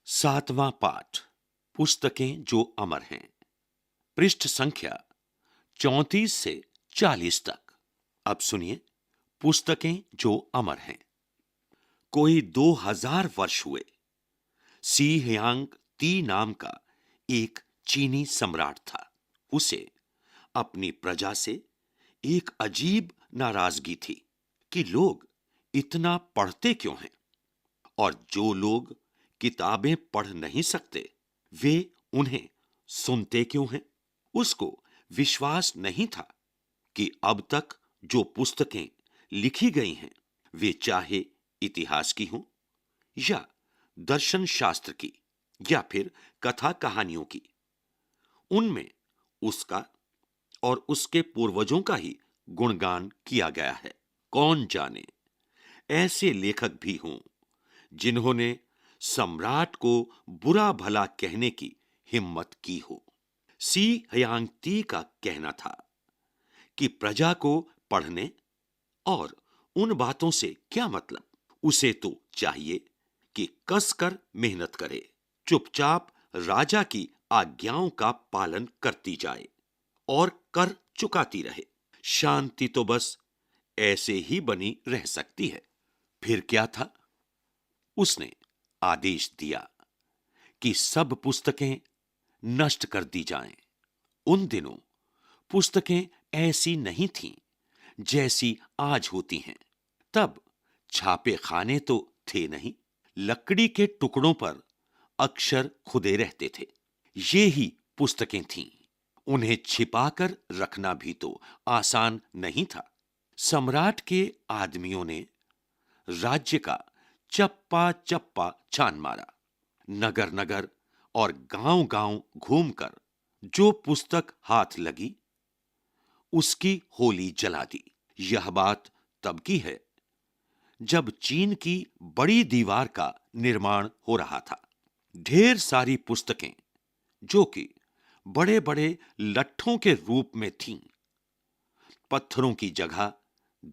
सातवां पाठ, पुस्तकें जो अमर हैं। पृष्ठ संख्या 34 से 40 तक। अब सुनिए, पुस्तकें जो अमर हैं। कोई 2000 वर्ष हुए, सी ह्यांग ती नाम का एक चीनी सम्राट था। उसे अपनी प्रजा से एक अजीब नाराजगी थी कि लोग इतना पढ़ते क्यों हैं, और जो लोग किताबें पढ़ नहीं सकते, वे उन्हें सुनते क्यों हैं। उसको विश्वास नहीं था कि अब तक जो पुस्तकें लिखी गई हैं, वे चाहे इतिहास की हों या दर्शन शास्त्र की या फिर कथा कहानियों की, उनमें उसका और उसके पूर्वजों का ही गुणगान किया गया है। कौन जाने ऐसे लेखक भी हों जिन्होंने सम्राट को बुरा भला कहने की हिम्मत की हो। सी हयांगती का कहना था कि प्रजा को पढ़ने और उन बातों से क्या मतलब। उसे तो चाहिए कि कसकर मेहनत करे, चुपचाप राजा की आज्ञाओं का पालन करती जाए और कर चुकाती रहे। शांति तो बस ऐसे ही बनी रह सकती है। फिर क्या था? उसने आदेश दिया कि सब पुस्तकें नष्ट कर दी जाएं। उन दिनों पुस्तकें ऐसी नहीं थीं जैसी आज होती हैं। तब छापे खाने तो थे नहीं। लकड़ी के टुकड़ों पर अक्षर खुदे रहते थे। ये ही पुस्तकें थीं। उन्हें छिपाकर रखना भी तो आसान नहीं था। सम्राट के आदमियों ने राज्य का चप्पा चप्पा छान मारा। नगर नगर और गांव गांव घूमकर जो पुस्तक हाथ लगी, उसकी होली जला दी। यह बात तब की है जब चीन की बड़ी दीवार का निर्माण हो रहा था। ढेर सारी पुस्तकें जो कि बड़े बड़े लट्ठों के रूप में थीं, पत्थरों की जगह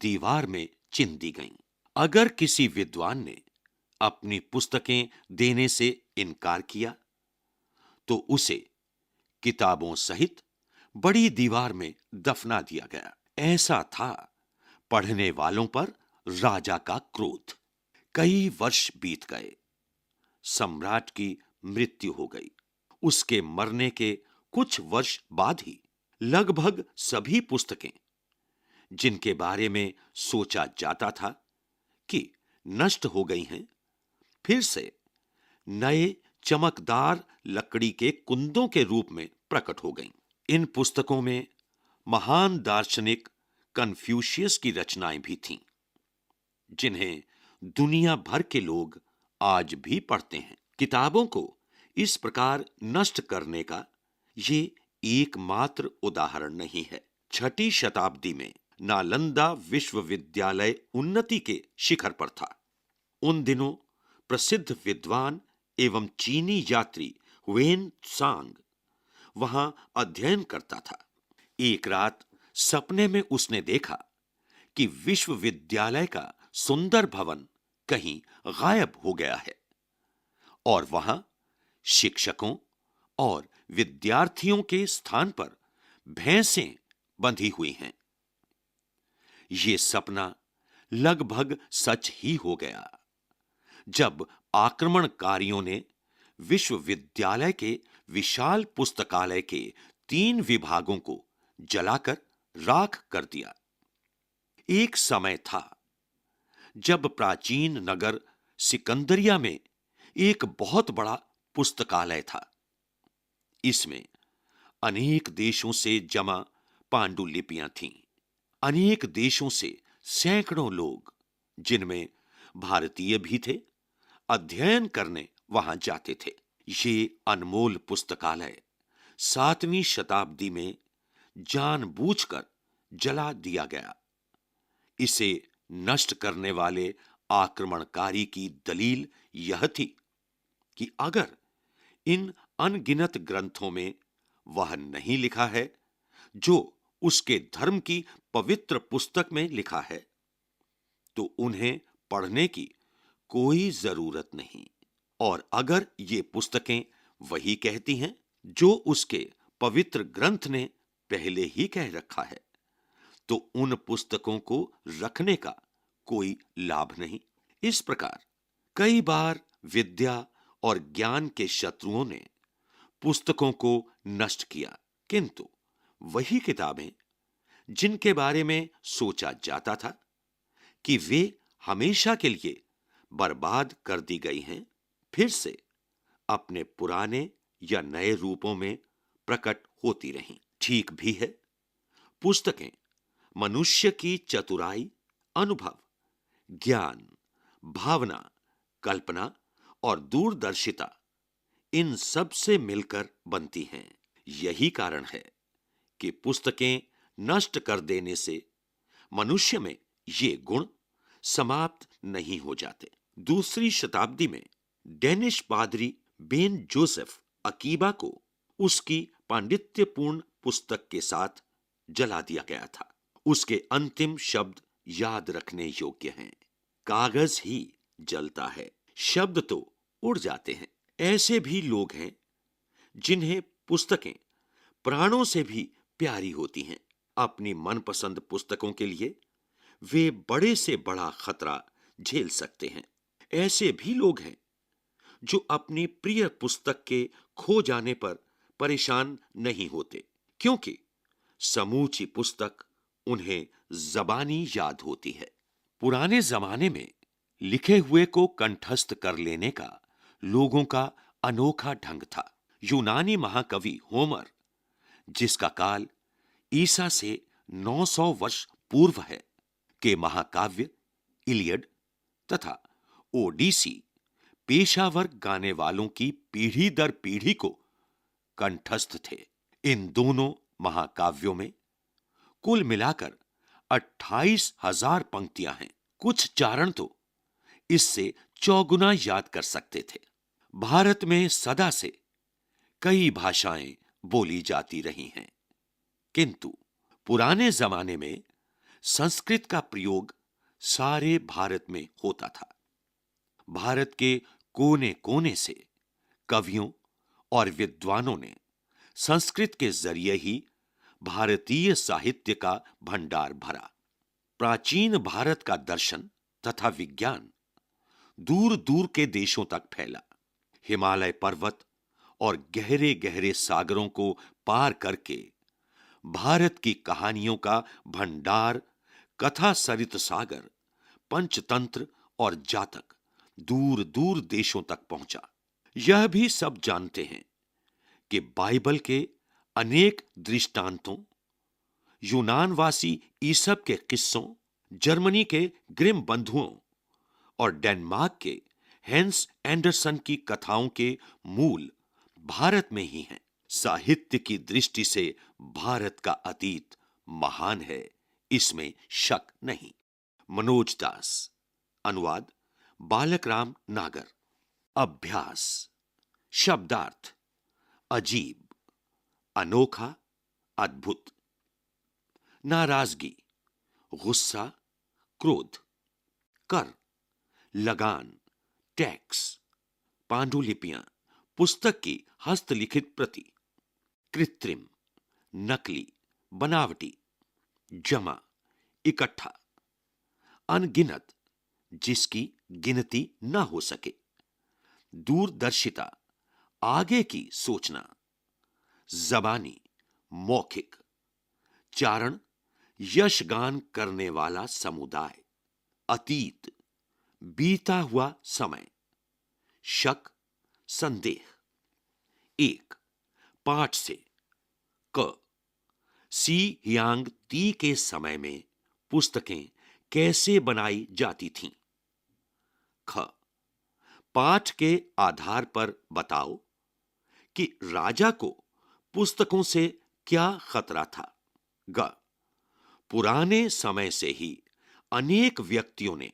दीवार में चिन दी गईं। अगर किसी विद्वान ने अपनी पुस्तकें देने से इनकार किया, तो उसे किताबों सहित बड़ी दीवार में दफना दिया गया। ऐसा था पढ़ने वालों पर राजा का क्रोध। कई वर्ष बीत गए। सम्राट की मृत्यु हो गई। उसके मरने के कुछ वर्ष बाद ही लगभग सभी पुस्तकें जिनके बारे में सोचा जाता था कि नष्ट हो गई हैं, फिर से नए चमकदार लकड़ी के कुंदों के रूप में प्रकट हो गईं। इन पुस्तकों में महान दार्शनिक कन्फ्यूशियस की रचनाएं भी थीं, जिन्हें दुनिया भर के लोग आज भी पढ़ते हैं। किताबों को इस प्रकार नष्ट करने का ये एकमात्र उदाहरण नहीं है। 6ठी शताब्दी में नालंदा विश्वविद्यालय उन्नति के शिखर पर था। उन दिनों प्रसिद्ध विद्वान एवं चीनी यात्री वेन त्सांग वहां अध्ययन करता था। एक रात सपने में उसने देखा कि विश्वविद्यालय का सुंदर भवन कहीं गायब हो गया है और वहां शिक्षकों और विद्यार्थियों के स्थान पर भैंसें बंधी हुई हैं। यह सपना लगभग सच ही हो गया। जब आक्रमणकारियों ने विश्वविद्यालय के विशाल पुस्तकालय के 3 विभागों को जलाकर राख कर दिया। एक समय था जब प्राचीन नगर सिकंदरिया में एक बहुत बड़ा पुस्तकालय था। इसमें अनेक देशों से जमा पांडुलिपियां थीं। अनेक देशों से सैकड़ों लोग, जिनमें भारतीय भी थे, अध्ययन करने वहां जाते थे। ये अनमोल पुस्तकालय 7वीं शताब्दी में जानबूझकर जला दिया गया। इसे नष्ट करने वाले आक्रमणकारी की दलील यह थी कि अगर इन अनगिनत ग्रंथों में वह नहीं लिखा है जो उसके धर्म की पवित्र पुस्तक में लिखा है, तो उन्हें पढ़ने की कोई जरूरत नहीं। और अगर ये पुस्तकें वही कहती हैं जो उसके पवित्र ग्रंथ ने पहले ही कह रखा है, तो उन पुस्तकों को रखने का कोई लाभ नहीं। इस प्रकार कई बार विद्या और ज्ञान के शत्रुओं ने पुस्तकों को नष्ट किया, किंतु वही किताबें जिनके बारे में सोचा जाता था कि वे हमेशा के लिए बर्बाद कर दी गई हैं, फिर से अपने पुराने या नए रूपों में प्रकट होती रहीं। ठीक भी है, पुस्तकें मनुष्य की चतुराई, अनुभव, ज्ञान, भावना, कल्पना और दूरदर्शिता, इन सब से मिलकर बनती हैं। यही कारण है कि पुस्तकें नष्ट कर देने से मनुष्य में ये गुण समाप्त नहीं हो जाते। दूसरी शताब्दी में डेनिश पादरी बेन जोसेफ अकीबा को उसकी पांडित्यपूर्ण पुस्तक के साथ जला दिया गया था। उसके अंतिम शब्द याद रखने योग्य हैं। कागज ही जलता है, शब्द तो उड़ जाते हैं। ऐसे भी लोग हैं जिन्हें पुस्तकें प्राणों से भी प्यारी होती हैं। अपनी मनपसंद पुस्तकों के लिए वे बड़े से बड़ा खतरा झेल सकते हैं। ऐसे भी लोग हैं जो अपनी प्रिय पुस्तक के खो जाने पर परेशान नहीं होते, क्योंकि समूची पुस्तक उन्हें जबानी याद होती है। पुराने जमाने में लिखे हुए को कंठस्थ कर लेने का लोगों का अनोखा ढंग था। यूनानी महाकवि होमर, जिसका काल ईसा से 900 वर्ष पूर्व है, के महाकाव्य इलियड तथा ओडिसी पेशावर गाने वालों की पीढ़ी दर पीढ़ी को कंठस्थ थे। इन दोनों महाकाव्यों में कुल मिलाकर 28,000 पंक्तियां हैं। कुछ चारण तो इससे चौगुना याद कर सकते थे। भारत में सदा से कई भाषाएं बोली जाती रही हैं, किंतु पुराने जमाने में संस्कृत का प्रयोग सारे भारत में होता था। भारत के कोने कोने से कवियों और विद्वानों ने संस्कृत के जरिए ही भारतीय साहित्य का भंडार भरा। प्राचीन भारत का दर्शन तथा विज्ञान दूर दूर के देशों तक फैला। हिमालय पर्वत और गहरे गहरे सागरों को पार करके भारत की कहानियों का भंडार, कथा सरित सागर, पंचतंत्र और जातक दूर दूर देशों तक पहुंचा। यह भी सब जानते हैं कि बाइबल के अनेक दृष्टांतों, यूनानवासी ईसप के किस्सों, जर्मनी के ग्रिम बंधुओं और डेनमार्क के हेंस एंडरसन की कथाओं के मूल भारत में ही हैं। साहित्य की दृष्टि से भारत का अतीत महान है, इसमें शक नहीं। मनोज दास, अनुवाद बालकराम नागर। अभ्यास। शब्दार्थ: अजीब, अनोखा, अद्भुत। नाराजगी, गुस्सा, क्रोध। कर, लगान, टैक्स। पांडुलिपियां, पुस्तक की हस्तलिखित प्रति। कृत्रिम, नकली, बनावटी। जमा, इकट्ठा। अनगिनत, जिसकी गिनती न हो सके। दूरदर्शिता, आगे की सोचना। जबानी, मौखिक। चारण, यशगान करने वाला समुदाय। अतीत, बीता हुआ समय। शक, संदेह। एक, पाठ से। क, सी हियांग ती के समय में पुस्तकें कैसे बनाई जाती थीं। ख, पाठ के आधार पर बताओ कि राजा को पुस्तकों से क्या खतरा था। ग, पुराने समय से ही अनेक व्यक्तियों ने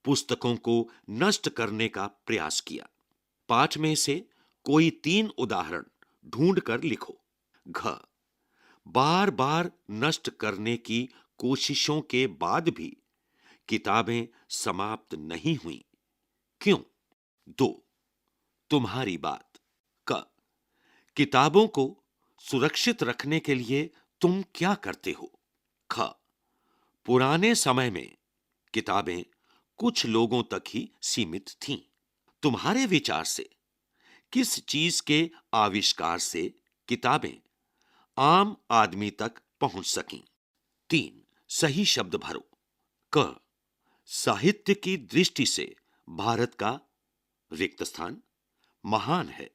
पुस्तकों को नष्ट करने का प्रयास किया। पाठ में से कोई 3 उदाहरण ढूंढ कर लिखो। घ, बार बार नष्ट करने की कोशिशों के बाद भी किताबें समाप्त नहीं हुई, क्यों। 2, तुम्हारी बात। क, किताबों को सुरक्षित रखने के लिए तुम क्या करते हो? ख, पुराने समय में किताबें कुछ लोगों तक ही सीमित थीं। तुम्हारे विचार से किस चीज के आविष्कार से किताबें आम आदमी तक पहुंच सकीं? 3, सही शब्द भरो। क, साहित्य की दृष्टि से भारत का रिक्त स्थान महान है।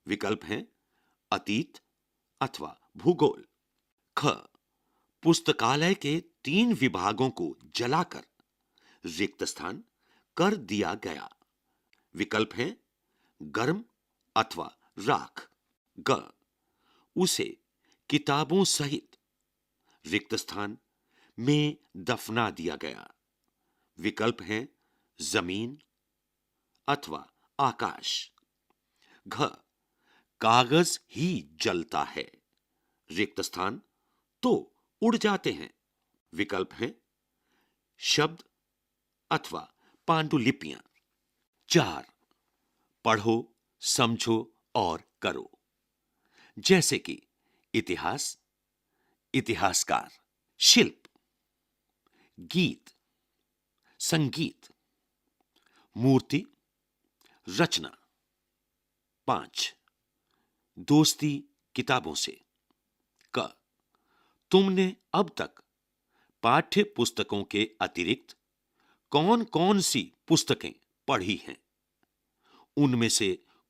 विकल्प हैं अतीत अथवा भूगोल। ख, पुस्तकालय के 3 विभागों को जलाकर रिक्त स्थान कर दिया गया। विकल्प हैं गर्म अथवा राख। ग, उसे किताबों सहित रिक्त स्थान में दफना दिया गया। विकल्प हैं जमीन अथवा आकाश। घ, कागज ही जलता है, रिक्त स्थान तो उड़ जाते हैं। विकल्प हैं शब्द अथवा पांडुलिपियां। 4, पढ़ो, समझो और करो। जैसे कि इतिहास, इतिहासकार, शिल्प, गीत, संगीत, मूर्ति, रचना। 5, दोस्ती किताबों से। क, तुमने अब तक पाठ्य पुस्तकों के अतिरिक्त कौन कौन सी पुस्तकें पढ़ी हैं? उनमें से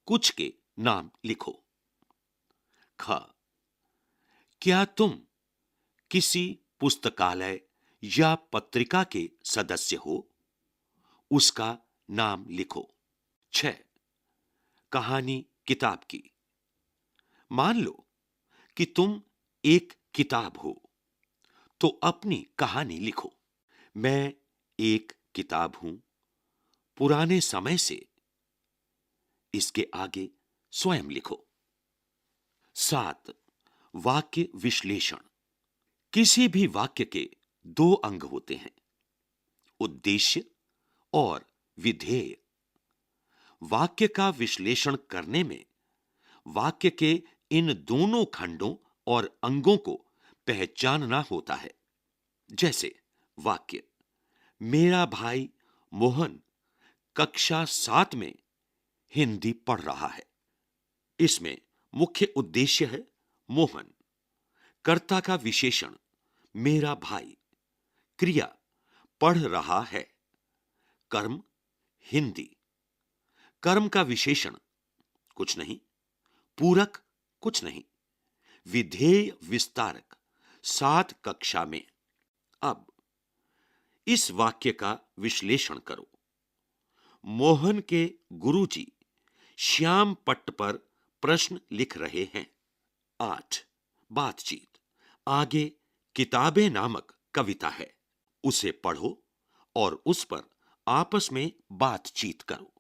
कुछ के नाम लिखो। ख, क्या तुम किसी पुस्तकालय या पत्रिका के सदस्य हो? उसका नाम लिखो। 6, कहानी किताब की। मान लो कि तुम एक किताब हो, तो अपनी कहानी लिखो। मैं एक किताब हूं, पुराने समय से। इसके आगे स्वयं लिखो। 7, वाक्य विश्लेषण। किसी भी वाक्य के 2 अंग होते हैं, उद्देश्य और विधेय। वाक्य का विश्लेषण करने में वाक्य के इन दोनों खंडों और अंगों को पहचानना होता है। जैसे वाक्य, मेरा भाई मोहन कक्षा 7 में हिंदी पढ़ रहा है। इसमें मुख्य उद्देश्य है मोहन, कर्ता का विशेषण मेरा भाई, क्रिया पढ़ रहा है, कर्म हिंदी, कर्म का विशेषण कुछ नहीं, पूरक कुछ नहीं, विधेय विस्तारक 7 कक्षा में। अब इस वाक्य का विश्लेषण करो। मोहन के गुरुजी श्याम पट्ट पर प्रश्न लिख रहे हैं। 8, बातचीत। आगे किताबें नामक कविता है, उसे पढ़ो और उस पर आपस में बातचीत करो।